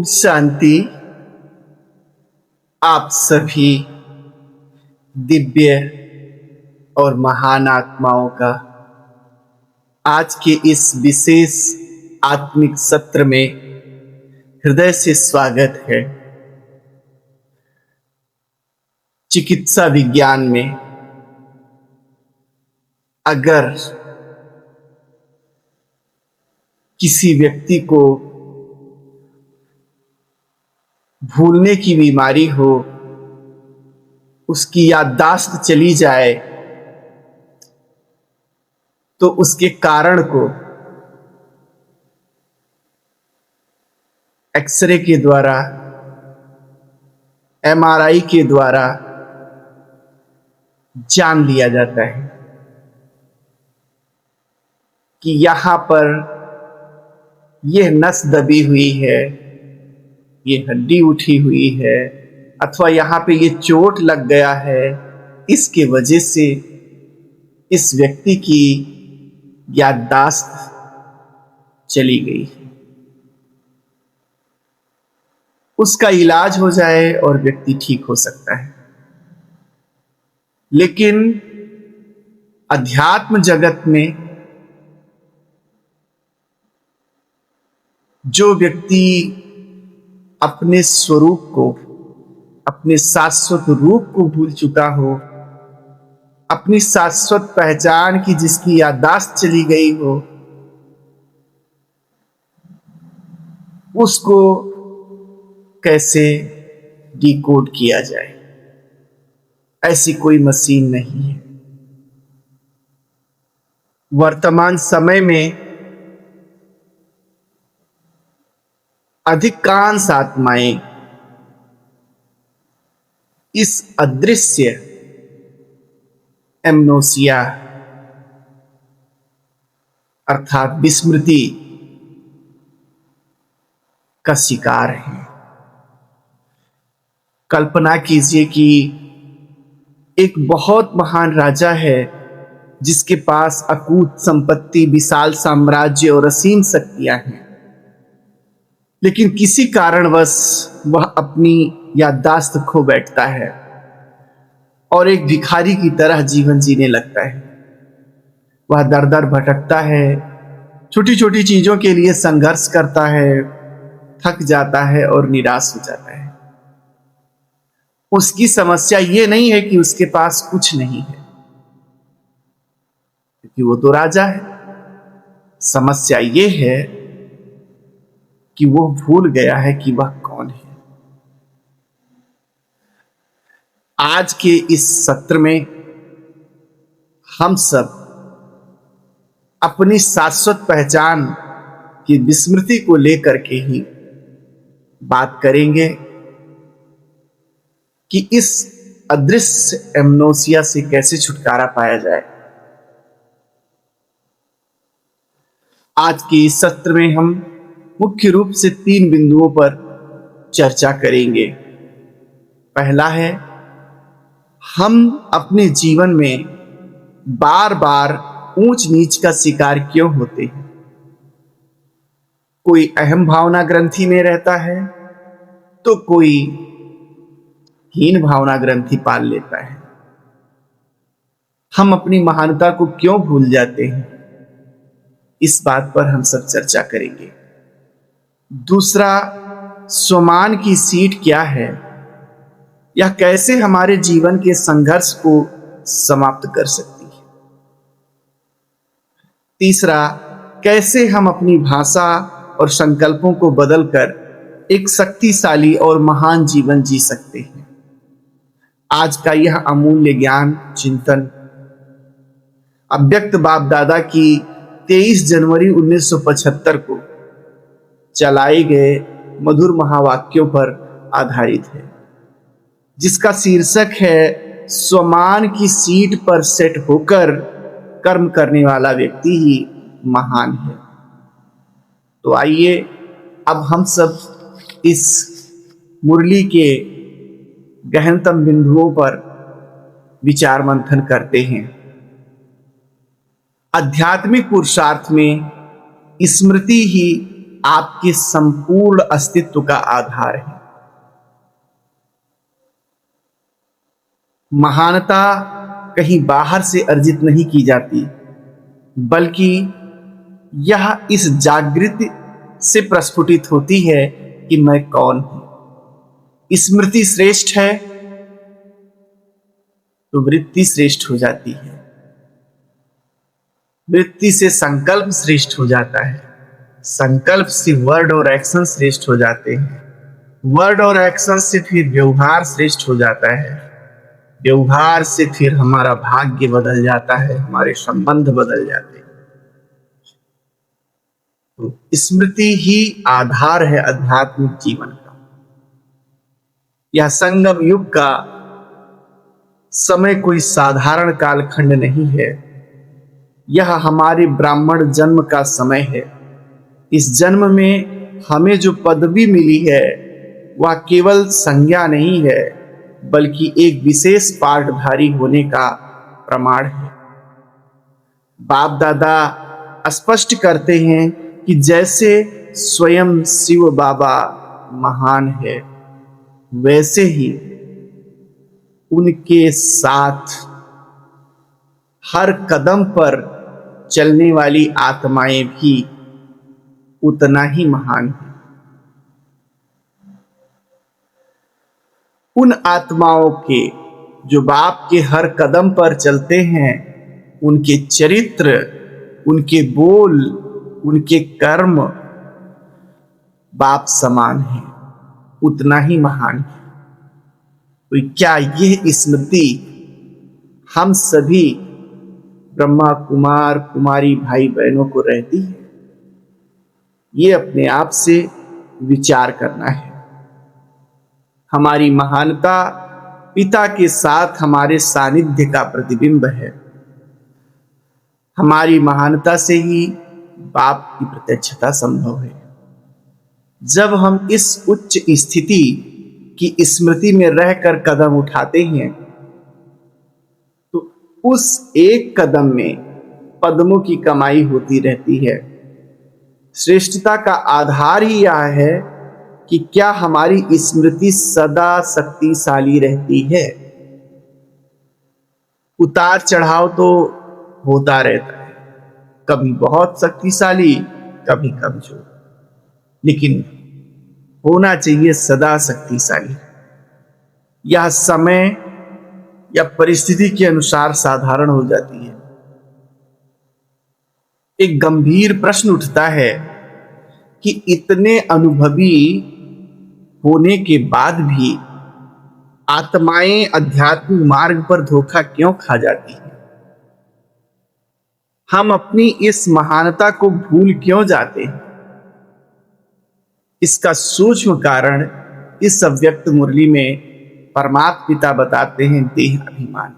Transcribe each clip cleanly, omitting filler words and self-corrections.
ओम शांति। आप सभी दिव्य और महान आत्माओं का आज के इस विशेष आत्मिक सत्र में हृदय से स्वागत है। चिकित्सा विज्ञान में अगर किसी व्यक्ति को भूलने की बीमारी हो, उसकी याददाश्त चली जाए, तो उसके कारण को एक्सरे के द्वारा, एमआरआई के द्वारा जान लिया जाता है कि यहां पर यह नस दबी हुई है, ये हड्डी उठी हुई है, अथवा यहाँ पे ये चोट लग गया है। इसके वजह से इस व्यक्ति की याददाश्त चली गई है। उसका इलाज हो जाए और व्यक्ति ठीक हो सकता है। लेकिन अध्यात्म जगत में जो व्यक्ति अपने स्वरूप को, अपने शाश्वत रूप को भूल चुका हो, अपनी शाश्वत पहचान की जिसकी याददाश्त चली गई हो, उसको कैसे डिकोड किया जाए? ऐसी कोई मशीन नहीं है। वर्तमान समय में अधिकांश आत्माएं इस अदृश्य एम्नोसिया अर्थात विस्मृति का शिकार है। कल्पना कीजिए कि एक बहुत महान राजा है जिसके पास अकूत संपत्ति, विशाल साम्राज्य और असीम शक्तियां हैं, लेकिन किसी कारणवश वह अपनी याददाश्त खो बैठता है और एक भिखारी की तरह जीवन जीने लगता है। वह दर दर भटकता है, छोटी छोटी चीजों के लिए संघर्ष करता है, थक जाता है और निराश हो जाता है। उसकी समस्या ये नहीं है कि उसके पास कुछ नहीं है, क्योंकि वो तो राजा है। समस्या ये है कि वो भूल गया है कि वह कौन है। आज के इस सत्र में हम सब अपनी शाश्वत पहचान की विस्मृति को लेकर के ही बात करेंगे कि इस अदृश्य एम्नोसिया से कैसे छुटकारा पाया जाए। आज के इस सत्र में हम मुख्य रूप से 3 बिंदुओं पर चर्चा करेंगे। पहला है, हम अपने जीवन में बार बार ऊंच नीच का शिकार क्यों होते हैं? कोई अहम भावना ग्रंथि में रहता है तो कोई हीन भावना ग्रंथि पाल लेता है। हम अपनी महानता को क्यों भूल जाते हैं? इस बात पर हम सब चर्चा करेंगे। दूसरा, स्वमान की सीट क्या है? यह कैसे हमारे जीवन के संघर्ष को समाप्त कर सकती है? तीसरा, कैसे हम अपनी भाषा और संकल्पों को बदलकर एक शक्तिशाली और महान जीवन जी सकते हैं? आज का यह अमूल्य ज्ञान चिंतन अव्यक्त बाप दादा की 23 जनवरी 1975 को चलाए गए मधुर महावाक्यों पर आधारित है, जिसका शीर्षक है, स्वमान की सीट पर सेट होकर कर्म करने वाला व्यक्ति ही महान है। तो आइए अब हम सब इस मुरली के गहनतम बिंदुओं पर विचार मंथन करते हैं। आध्यात्मिक पुरुषार्थ में स्मृति ही आपके संपूर्ण अस्तित्व का आधार है। महानता कहीं बाहर से अर्जित नहीं की जाती, बल्कि यह इस जागृति से प्रस्फुटित होती है कि मैं कौन हूं। स्मृति श्रेष्ठ है तो वृत्ति श्रेष्ठ हो जाती है, वृत्ति से संकल्प श्रेष्ठ हो जाता है, संकल्प से वर्ड और एक्शन श्रेष्ठ हो जाते हैं, वर्ड और एक्शन से फिर व्यवहार श्रेष्ठ हो जाता है, व्यवहार से फिर हमारा भाग्य बदल जाता है, हमारे संबंध बदल जाते हैं। तो स्मृति ही आधार है आध्यात्मिक जीवन का। यह संगम युग का समय कोई साधारण कालखंड नहीं है, यह हमारे ब्राह्मण जन्म का समय है। इस जन्म में हमें जो पदवी मिली है वह केवल संज्ञा नहीं है, बल्कि एक विशेष पाठधारी होने का प्रमाण है। बाप दादा स्पष्ट करते हैं कि जैसे स्वयं शिव बाबा महान है, वैसे ही उनके साथ हर कदम पर चलने वाली आत्माएं भी उतना ही महान है। उन आत्माओं के जो बाप के हर कदम पर चलते हैं, उनके चरित्र, उनके बोल, उनके कर्म बाप समान है, उतना ही महान है। तो क्या यह स्मृति हम सभी ब्रह्मा कुमार कुमारी भाई बहनों को रहती है? ये अपने आप से विचार करना है। हमारी महानता पिता के साथ हमारे सानिध्य का प्रतिबिंब है। हमारी महानता से ही बाप की प्रत्यक्षता संभव है। जब हम इस उच्च स्थिति की स्मृति में रहकर कदम उठाते हैं, तो उस एक कदम में पद्मों की कमाई होती रहती है। श्रेष्ठता का आधार ही यह है कि क्या हमारी स्मृति सदा शक्तिशाली रहती है। उतार चढ़ाव तो होता रहता है, कभी बहुत शक्तिशाली, कभी कमजोर, लेकिन होना चाहिए सदा शक्तिशाली। यह समय या परिस्थिति के अनुसार साधारण हो जाती है। एक गंभीर प्रश्न उठता है कि इतने अनुभवी होने के बाद भी आत्माएं आध्यात्मिक मार्ग पर धोखा क्यों खा जाती हैं? हम अपनी इस महानता को भूल क्यों जाते हैं? इसका सूक्ष्म कारण इस अव्यक्त मुरली में परमात्मा पिता बताते हैं, देह अभिमान,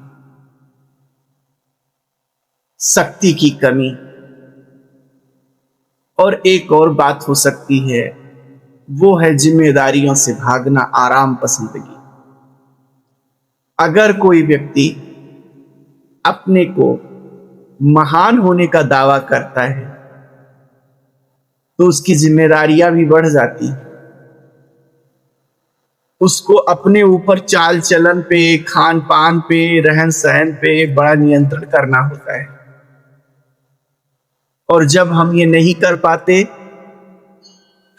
शक्ति की कमी, और एक और बात हो सकती है, वो है जिम्मेदारियों से भागना, आराम पसंदगी। अगर कोई व्यक्ति अपने को महान होने का दावा करता है, तो उसकी जिम्मेदारियां भी बढ़ जाती हैं। उसको अपने ऊपर चाल चलन पे, खान पान पे, रहन सहन पे बड़ा नियंत्रण करना होता है। और जब हम ये नहीं कर पाते,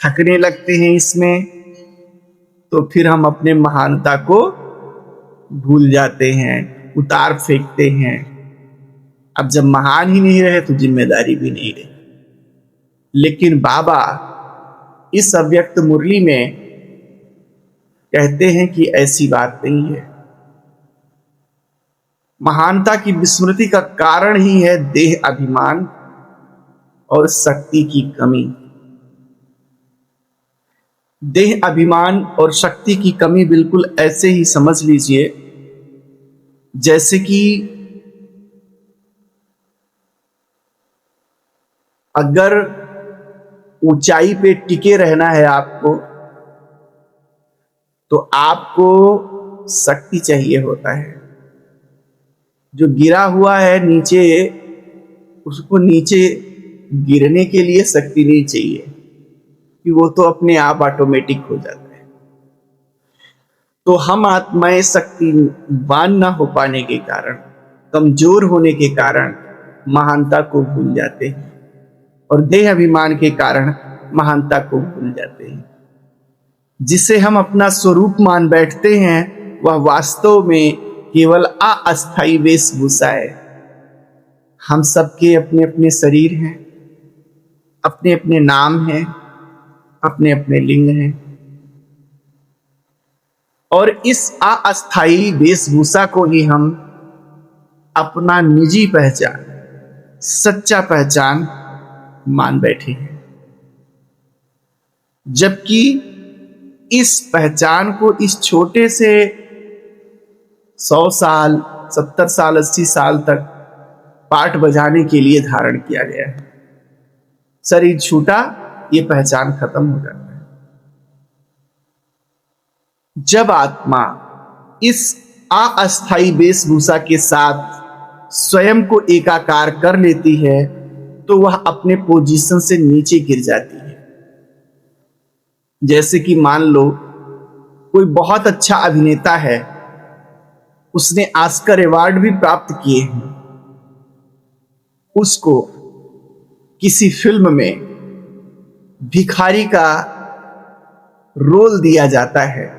थकने लगते हैं इसमें, तो फिर हम अपने महानता को भूल जाते हैं, उतार फेंकते हैं। अब जब महान ही नहीं रहे तो जिम्मेदारी भी नहीं रही। लेकिन बाबा इस अव्यक्त मुरली में कहते हैं कि ऐसी बात नहीं है। महानता की विस्मृति का कारण ही है देह अभिमान और शक्ति की कमी। देह अभिमान और शक्ति की कमी बिल्कुल ऐसे ही समझ लीजिए जैसे कि अगर ऊंचाई पे टिके रहना है आपको, तो आपको शक्ति चाहिए होता है। जो गिरा हुआ है नीचे, उसको नीचे गिरने के लिए शक्ति नहीं चाहिए। कि वो तो अपने आप ऑटोमेटिक हो जाता है। तो हम आत्माएं शक्तिवान ना हो पाने के कारण, कमजोर होने के कारण महानता को भूल जाते हैं और देह अभिमान के कारण महानता को भूल जाते हैं। जिसे हम अपना स्वरूप मान बैठते हैं वह वास्तव में केवल अस्थायी वेशभूषा है। हम सबके अपने अपने शरीर हैं, अपने अपने नाम हैं, अपने अपने लिंग हैं और इस अस्थायी वेशभूषा को ही हम अपना निजी पहचान, सच्चा पहचान मान बैठे हैं। जबकि इस पहचान को इस छोटे से 100 साल, 70 साल, 80 साल तक पाठ बजाने के लिए धारण किया गया है। शरीर छूटा, ये पहचान खत्म हो जाता है। जब आत्मा इस अस्थायी वेशभूषा के साथ स्वयं को एकाकार कर लेती है तो वह अपने पोजीशन से नीचे गिर जाती है। जैसे कि मान लो कोई बहुत अच्छा अभिनेता है, उसने ऑस्कर अवार्ड भी प्राप्त किए हैं, उसको किसी फिल्म में भिखारी का रोल दिया जाता है।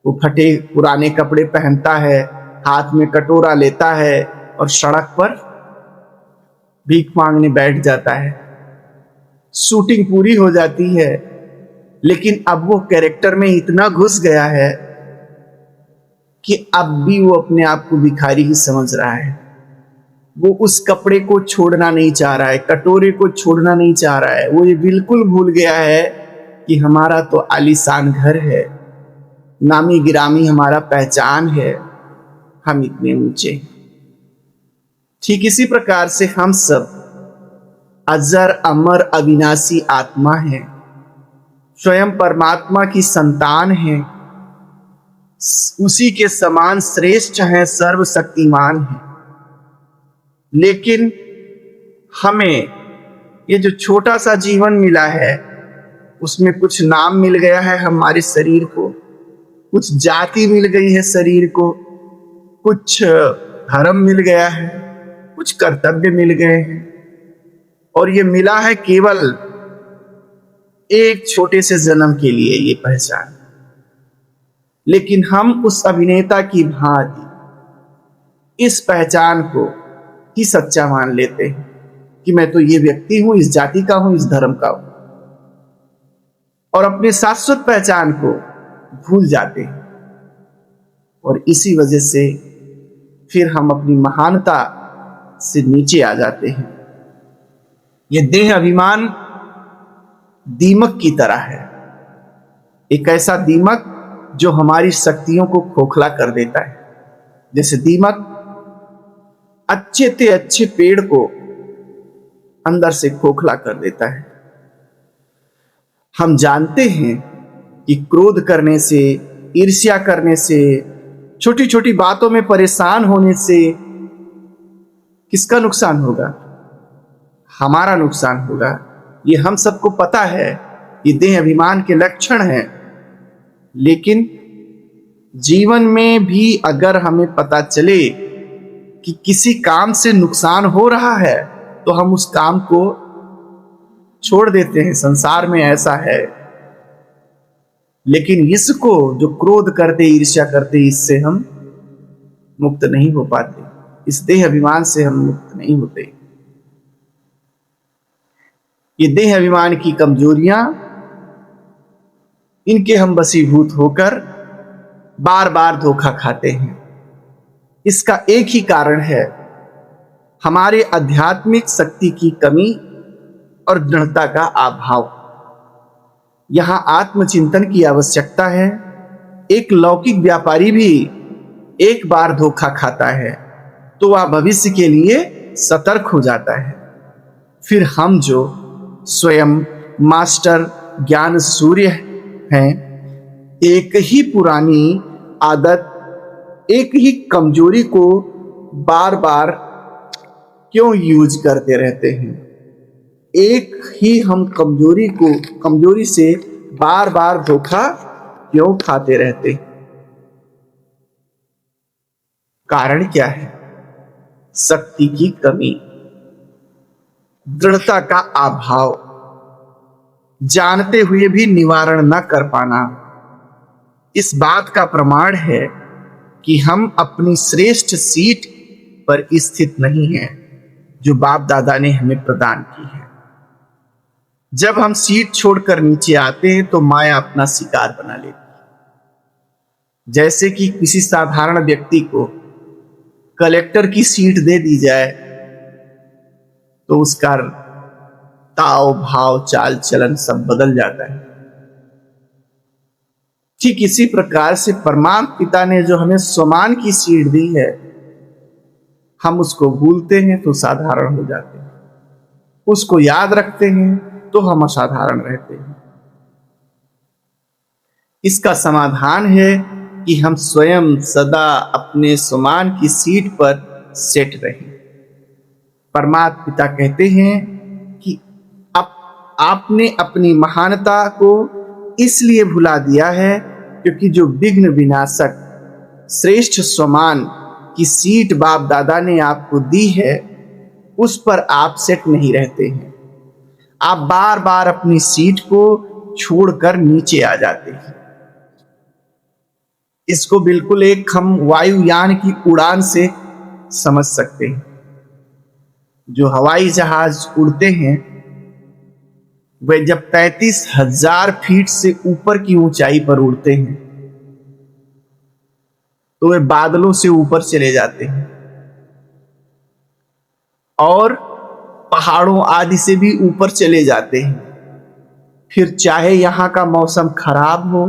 वो फटे पुराने कपड़े पहनता है, हाथ में कटोरा लेता है और सड़क पर भीख मांगने बैठ जाता है। शूटिंग पूरी हो जाती है, लेकिन अब वो कैरेक्टर में इतना घुस गया है कि अब भी वो अपने आप को भिखारी ही समझ रहा है। वो उस कपड़े को छोड़ना नहीं चाह रहा है, कटोरे को छोड़ना नहीं चाह रहा है। वो ये बिल्कुल भूल गया है कि हमारा तो आलीशान घर है, नामी गिरामी हमारा पहचान है, हम इतने ऊंचे। ठीक इसी प्रकार से हम सब अजर अमर अविनाशी आत्मा हैं, स्वयं परमात्मा की संतान हैं, उसी के समान श्रेष्ठ हैं, सर्वशक्तिमान हैं। लेकिन हमें ये जो छोटा सा जीवन मिला है उसमें कुछ नाम मिल गया है हमारे शरीर को, कुछ जाति मिल गई है शरीर को, कुछ धर्म मिल गया है, कुछ कर्तव्य मिल गए हैं और ये मिला है केवल एक छोटे से जन्म के लिए ये पहचान। लेकिन हम उस अभिनेता की भांति इस पहचान को ही सच्चा मान लेते हैं कि मैं तो ये व्यक्ति हूं, इस जाति का हूं, इस धर्म का हूं, और अपने शाश्वत पहचान को भूल जाते हैं। और इसी वजह से फिर हम अपनी महानता से नीचे आ जाते हैं। ये देह अभिमान दीमक की तरह है, एक ऐसा दीमक जो हमारी शक्तियों को खोखला कर देता है। जैसे दीमक अच्छे से अच्छे पेड़ को अंदर से खोखला कर देता है। हम जानते हैं कि क्रोध करने से, ईर्ष्या करने से, छोटी छोटी बातों में परेशान होने से किसका नुकसान होगा? हमारा नुकसान होगा। ये हम सबको पता है, ये देह अभिमान के लक्षण हैं। लेकिन जीवन में भी अगर हमें पता चले कि किसी काम से नुकसान हो रहा है तो हम उस काम को छोड़ देते हैं। संसार में ऐसा है। लेकिन इसको जो क्रोध करते, ईर्ष्या करते, इससे हम मुक्त नहीं हो पाते, इस देह अभिमान से हम मुक्त नहीं होते। ये देह अभिमान की कमजोरियां, इनके हम वशीभूत होकर बार बार धोखा खाते हैं। इसका एक ही कारण है, हमारे आध्यात्मिक शक्ति की कमी और दृढ़ता का अभाव। यहां आत्मचिंतन की आवश्यकता है। एक लौकिक व्यापारी भी एक बार धोखा खाता है तो वह भविष्य के लिए सतर्क हो जाता है। फिर हम जो स्वयं मास्टर ज्ञान सूर्य हैं, एक ही पुरानी आदत, एक ही कमजोरी को बार बार क्यों यूज करते रहते हैं? एक ही हम कमजोरी से बार बार धोखा क्यों खाते रहते? कारण क्या है? शक्ति की कमी, दृढ़ता का अभाव, जानते हुए भी निवारण न कर पाना। इस बात का प्रमाण है कि हम अपनी श्रेष्ठ सीट पर स्थित नहीं हैं जो बाप दादा ने हमें प्रदान की है। जब हम सीट छोड़कर नीचे आते हैं तो माया अपना शिकार बना लेती है। जैसे कि किसी साधारण व्यक्ति को कलेक्टर की सीट दे दी जाए तो उसका ताव भाव चाल चलन सब बदल जाता है। ठीक इसी प्रकार से परमात्मा पिता ने जो हमें सम्मान की सीट दी है, हम उसको भूलते हैं तो साधारण हो जाते हैं, उसको याद रखते हैं तो हम असाधारण रहते हैं। इसका समाधान है कि हम स्वयं सदा अपने सम्मान की सीट पर सेट रहें। परमात्मा पिता कहते हैं कि आपने अपनी महानता को इसलिए भुला दिया है क्योंकि जो विघ्न विनाशक श्रेष्ठ सम्मान की सीट बाप दादा ने आपको दी है उस पर आप सेट नहीं रहते हैं। आप बार बार अपनी सीट को छोड़कर नीचे आ जाते हैं। इसको बिल्कुल एक हम वायुयान की उड़ान से समझ सकते हैं। जो हवाई जहाज उड़ते हैं वे जब 33,000 फीट से ऊपर की ऊंचाई पर उड़ते हैं तो वे बादलों से ऊपर चले जाते हैं और पहाड़ों आदि से भी ऊपर चले जाते हैं। फिर चाहे यहां का मौसम खराब हो,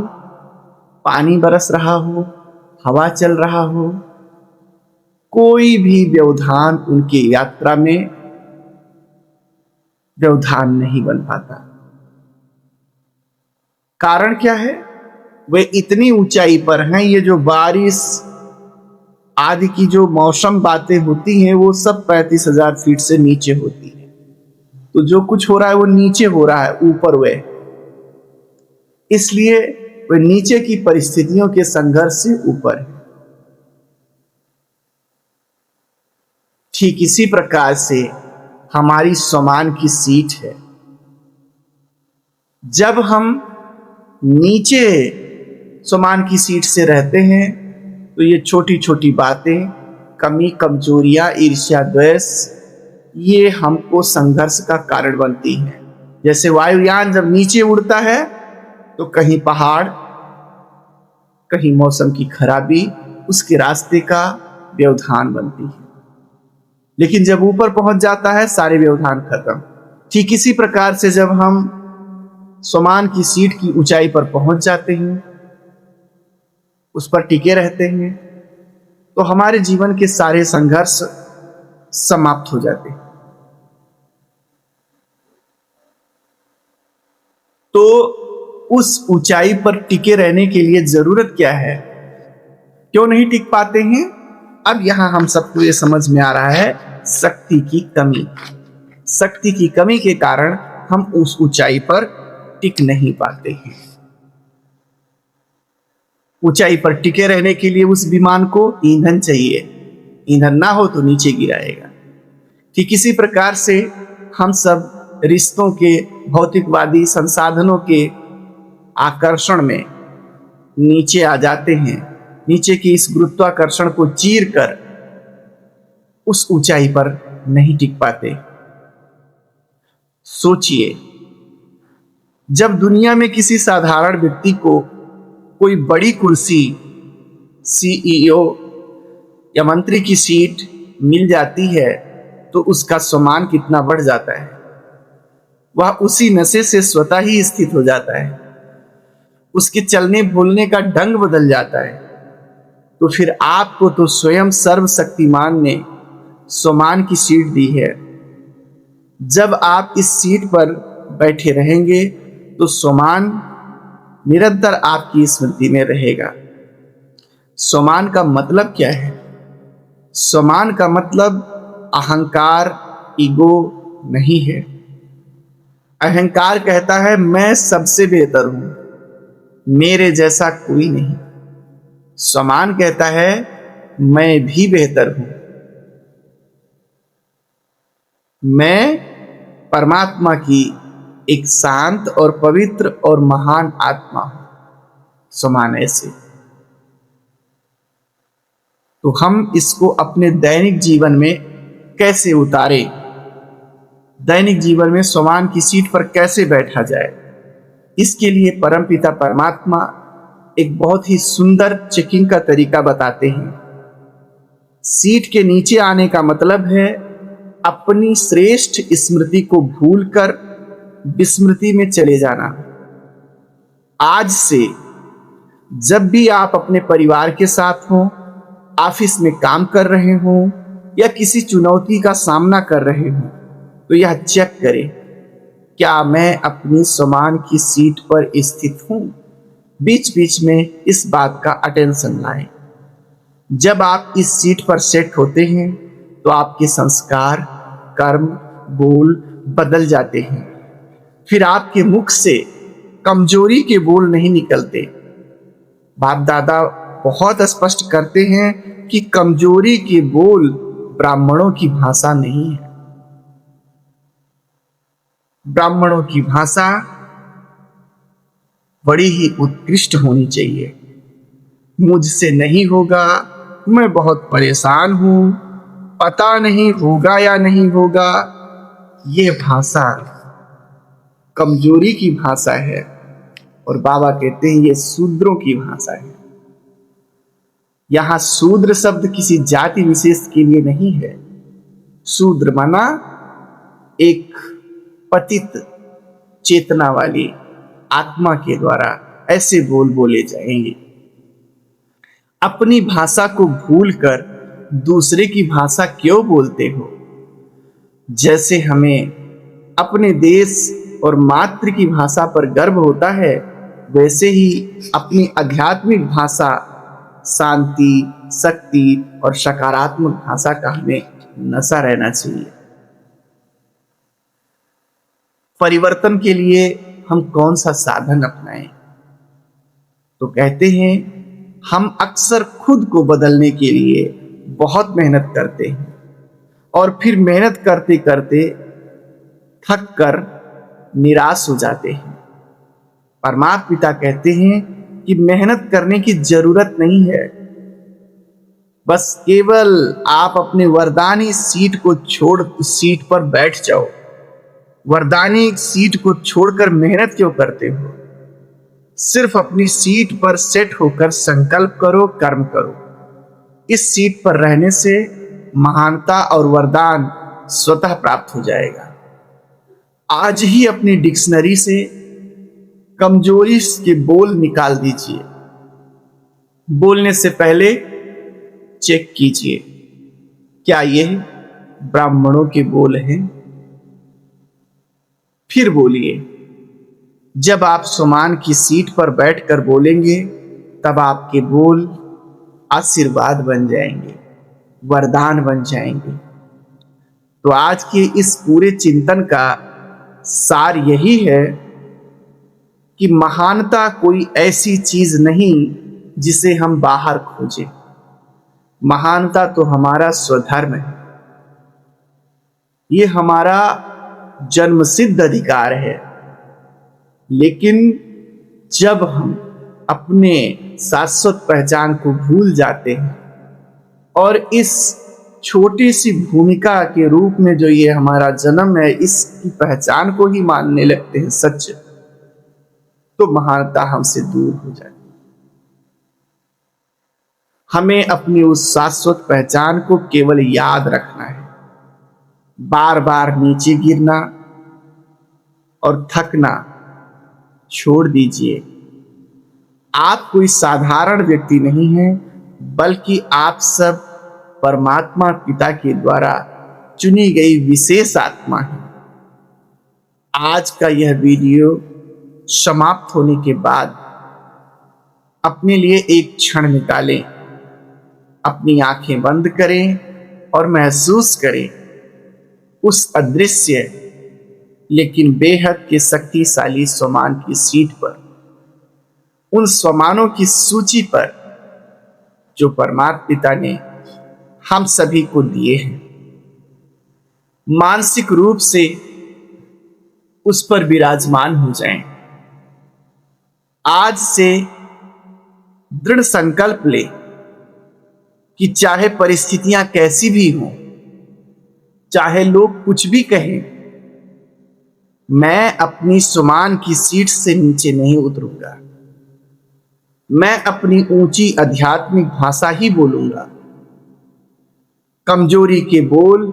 पानी बरस रहा हो, हवा चल रहा हो, कोई भी व्यवधान उनकी यात्रा में व्यवधान नहीं बन पाता। कारण क्या है? वे इतनी ऊंचाई पर हैं, ये जो बारिश आदि की जो मौसम बातें होती हैं वो सब 35,000 फीट से नीचे होती है। तो जो कुछ हो रहा है वो नीचे हो रहा है, ऊपर वे, इसलिए वे नीचे की परिस्थितियों के संघर्ष से ऊपर है। ठीक इसी प्रकार से हमारी सम्मान की सीट है। जब हम नीचे सम्मान की सीट से रहते हैं तो ये छोटी छोटी बातें, कमी कमजोरियां, ईर्ष्या द्वेष, ये हमको संघर्ष का कारण बनती हैं। जैसे वायुयान जब नीचे उड़ता है तो कहीं पहाड़, कहीं मौसम की खराबी उसके रास्ते का व्यवधान बनती है, लेकिन जब ऊपर पहुंच जाता है सारे व्यवधान खत्म। ठीक इसी प्रकार से जब हम सम्मान की सीट की ऊंचाई पर पहुंच जाते हैं, उस पर टिके रहते हैं, तो हमारे जीवन के सारे संघर्ष समाप्त हो जाते हैं। तो उस ऊंचाई पर टिके रहने के लिए जरूरत क्या है? क्यों नहीं टिक पाते हैं? अब यहां हम सबको ये समझ में आ रहा है, शक्ति की कमी। शक्ति की कमी के कारण हम उस ऊंचाई पर टिक नहीं पाते हैं। ऊंचाई पर टिके रहने के लिए उस विमान को ईंधन चाहिए, ईंधन ना हो तो नीचे गिराएगा। ठीक इसी प्रकार से हम सब रिश्तों के, भौतिकवादी संसाधनों के आकर्षण में नीचे आ जाते हैं। नीचे की इस गुरुत्वाकर्षण को चीर कर उस ऊंचाई पर नहीं टिक पाते। सोचिए, जब दुनिया में किसी साधारण व्यक्ति को कोई बड़ी कुर्सी, सीईओ या मंत्री की सीट मिल जाती है तो उसका सम्मान कितना बढ़ जाता है। वह उसी नशे से स्वतः ही स्थित हो जाता है, उसके चलने बोलने का ढंग बदल जाता है। तो फिर आपको तो स्वयं सर्वशक्तिमान ने सम्मान की सीट दी है। जब आप इस सीट पर बैठे रहेंगे तो सम्मान निरंतर आपकी स्मृति में रहेगा। सम्मान का मतलब क्या है? सम्मान का मतलब अहंकार, ईगो नहीं है। अहंकार कहता है मैं सबसे बेहतर हूं, मेरे जैसा कोई नहीं। स्वमान कहता है मैं भी बेहतर हूं, मैं परमात्मा की एक शांत और पवित्र और महान आत्मा हूं। स्वमान ऐसे। तो हम इसको अपने दैनिक जीवन में कैसे उतारें, दैनिक जीवन में स्वमान की सीट पर कैसे बैठा जाए, इसके लिए परमपिता परमात्मा एक बहुत ही सुंदर चेकिंग का तरीका बताते हैं। सीट के नीचे आने का मतलब है अपनी श्रेष्ठ स्मृति को भूलकर विस्मृति में चले जाना। आज से जब भी आप अपने परिवार के साथ हों, ऑफिस में काम कर रहे हों या किसी चुनौती का सामना कर रहे हों, तो यह चेक करें, क्या मैं अपनी स्वमान की सीट पर स्थित हूं। बीच बीच में इस बात का अटेंशन लाएं। जब आप इस सीट पर सेट होते हैं तो आपके संस्कार, कर्म, बोल बदल जाते हैं। फिर आपके मुख से कमजोरी के बोल नहीं निकलते। बाप दादा बहुत स्पष्ट करते हैं कि कमजोरी के बोल ब्राह्मणों की भाषा नहीं है। ब्राह्मणों की भाषा बड़ी ही उत्कृष्ट होनी चाहिए। मुझसे नहीं होगा, मैं बहुत परेशान हूं, पता नहीं होगा या नहीं होगा, ये भाषा कमजोरी की भाषा है। और बाबा कहते हैं ये शूद्रों की भाषा है। यहां शूद्र शब्द किसी जाति विशेष के लिए नहीं है। शूद्र माना एक पतित चेतना वाली आत्मा के द्वारा ऐसे बोल बोले जाएंगे। अपनी भाषा को भूलकर दूसरे की भाषा क्यों बोलते हो। जैसे हमें अपने देश और मातृ की भाषा पर गर्व होता है, वैसे ही अपनी आध्यात्मिक भाषा, शांति, शक्ति और सकारात्मक भाषा का हमें नशा रहना चाहिए। परिवर्तन के लिए हम कौन सा साधन अपनाएं? तो कहते हैं हम अक्सर खुद को बदलने के लिए बहुत मेहनत करते हैं और फिर मेहनत करते करते थक कर निराश हो जाते हैं। परमात्मा पिता कहते हैं कि मेहनत करने की जरूरत नहीं है, बस केवल आप अपने वरदानी सीट को छोड़ सीट पर बैठ जाओ। वरदानी सीट को छोड़कर मेहनत क्यों करते हो? सिर्फ अपनी सीट पर सेट होकर संकल्प करो, कर्म करो। इस सीट पर रहने से महानता और वरदान स्वतः प्राप्त हो जाएगा। आज ही अपनी डिक्शनरी से कमजोरी के बोल निकाल दीजिए। बोलने से पहले चेक कीजिए, क्या यह ब्राह्मणों के बोल हैं? फिर बोलिए। जब आप स्वमान की सीट पर बैठकर बोलेंगे, तब आपके बोल आशीर्वाद बन जाएंगे, वरदान बन जाएंगे। तो आज के इस पूरे चिंतन का सार यही है कि महानता कोई ऐसी चीज नहीं जिसे हम बाहर खोजें। महानता तो हमारा स्वधर्म है। ये हमारा जन्मसिद्ध अधिकार है। लेकिन जब हम अपने शाश्वत पहचान को भूल जाते हैं और इस छोटी सी भूमिका के रूप में जो ये हमारा जन्म है, इसकी पहचान को ही मानने लगते हैं सच, तो महानता हमसे दूर हो जाती है। हमें अपनी उस शाश्वत पहचान को केवल याद रखना है। बार बार नीचे गिरना और थकना छोड़ दीजिए। आप कोई साधारण व्यक्ति नहीं हैं, बल्कि आप सब परमात्मा पिता के द्वारा चुनी गई विशेष आत्मा है। आज का यह वीडियो समाप्त होने के बाद अपने लिए एक क्षण निकालें, अपनी आंखें बंद करें और महसूस करें उस अदृश्य लेकिन बेहद के शक्तिशाली स्वमान की सीट पर, उन स्वमानों की सूची पर जो परमात्मा पिता ने हम सभी को दिए हैं, मानसिक रूप से उस पर विराजमान हो जाएं। आज से दृढ़ संकल्प ले कि चाहे परिस्थितियां कैसी भी हों, चाहे लोग कुछ भी कहें, मैं अपनी सुमान की सीट से नीचे नहीं उतरूंगा। मैं अपनी ऊंची आध्यात्मिक भाषा ही बोलूंगा। कमजोरी के बोल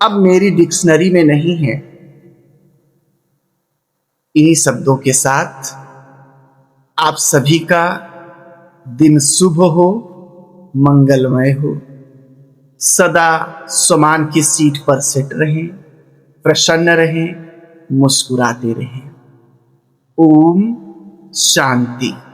अब मेरी डिक्शनरी में नहीं है। इन्हीं शब्दों के साथ आप सभी का दिन शुभ हो, मंगलमय हो। सदा स्वमान की सीट पर सेट रहें, प्रसन्न रहें, मुस्कुराते रहें। ओम शांति।